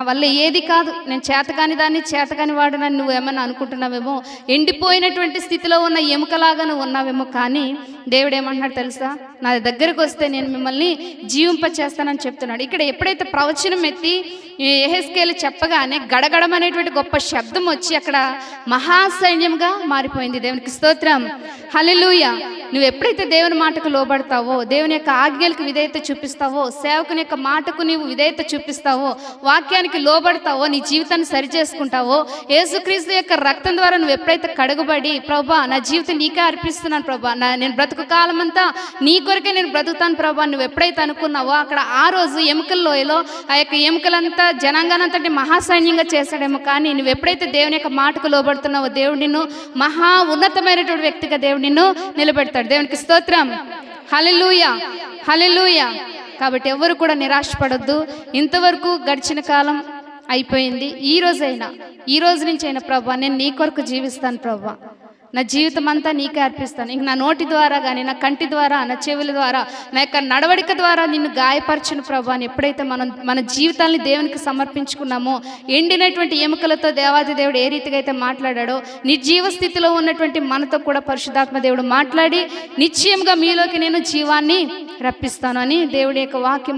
నా వల్ల ఏది కాదు, నేను చేతకాని దాన్ని, చేతకాని వాడనని నువ్వు ఏమన్నా అనుకుంటున్నావేమో, ఎండిపోయినటువంటి స్థితిలో ఉన్న ఎముకలాగా నువ్వు ఉన్నావేమో. కానీ దేవుడు ఏమంటున్నాడు తెలుసా? నా దగ్గరకు వస్తే నేను మిమ్మల్ని జీవింపచేస్తానని చెప్తున్నాడు. ఇక్కడ ఎప్పుడైతే ప్రవచనం ఎత్తి యెహెజ్కేలు చెప్పగానే గడగడమనేటువంటి గొప్ప శబ్దం వచ్చి అక్కడ మహాసైన్యంగా మారిపోయింది. దేవునికి స్తోత్రం, హల్లెలూయా. నువ్వు ఎప్పుడైతే దేవుని మాటకు లోబడతావో, దేవుని యొక్క ఆజ్ఞలకు విధేయత చూపిస్తావో, సేవకుని యొక్క మాటకు నీవు విధేయత చూపిస్తావో, వాక్యానికి లోబడతావో, నీ జీవితాన్ని సరిచేసుకుంటావో, యేసుక్రీస్తు యొక్క రక్తం ద్వారా నువ్వు ఎప్పుడైతే కడుగుబడి, ప్రభా నా జీవితం నీకే అర్పిస్తున్నాను ప్రభా, నేను బ్రతుకు కాలం అంతా నీ కొరకే నేను బ్రతుకుతాను ప్రభా, నువ్వు ఎప్పుడైతే అనుకున్నావో అక్కడ ఆ రోజు ఎముకల లోయలో ఆ యొక్క ఎముకలంతా జనాంగానంతటి మహాసైన్యంగా చేశాడేమో. కానీ నువ్వు ఎప్పుడైతే దేవుని యొక్క మాటకు లోబడుతున్నావో, దేవుడు నిన్ను మహా ఉన్నతమైనటువంటి వ్యక్తిగా దేవుడు నిన్ను నిలబెడతాడు. దేవునికి స్తోత్రం, హల్లెలూయా, హల్లెలూయా. కాబట్టి ఎవరు కూడా నిరాశపడొద్దు. ఇంతవరకు గడిచిన కాలం అయిపోయింది. ఈ రోజు నుంచి అయినా ప్రభా నేను నీ కొరకు జీవిస్తాను ప్రభా, నా జీవితం అంతా నీకే అర్పిస్తాను. ఇంక నా నోటి ద్వారా కానీ, నా కంటి ద్వారా, నా చెవుల ద్వారా, నా యొక్క నడవడిక ద్వారా నిన్ను గాయపరచను ప్రభా అని ఎప్పుడైతే మన జీవితాన్ని దేవునికి సమర్పించుకున్నామో, ఎండినటువంటి ఎముకలతో దేవాది దేవుడు ఏ రీతిగా అయితే మాట్లాడాడో, నిర్జీవ స్థితిలో ఉన్నటువంటి మనతో కూడా పరిశుద్ధాత్మ దేవుడు మాట్లాడి నిశ్చయంగా మీలోకి నేను జీవాన్ని రప్పిస్తాను అని దేవుడి యొక్క వాక్యం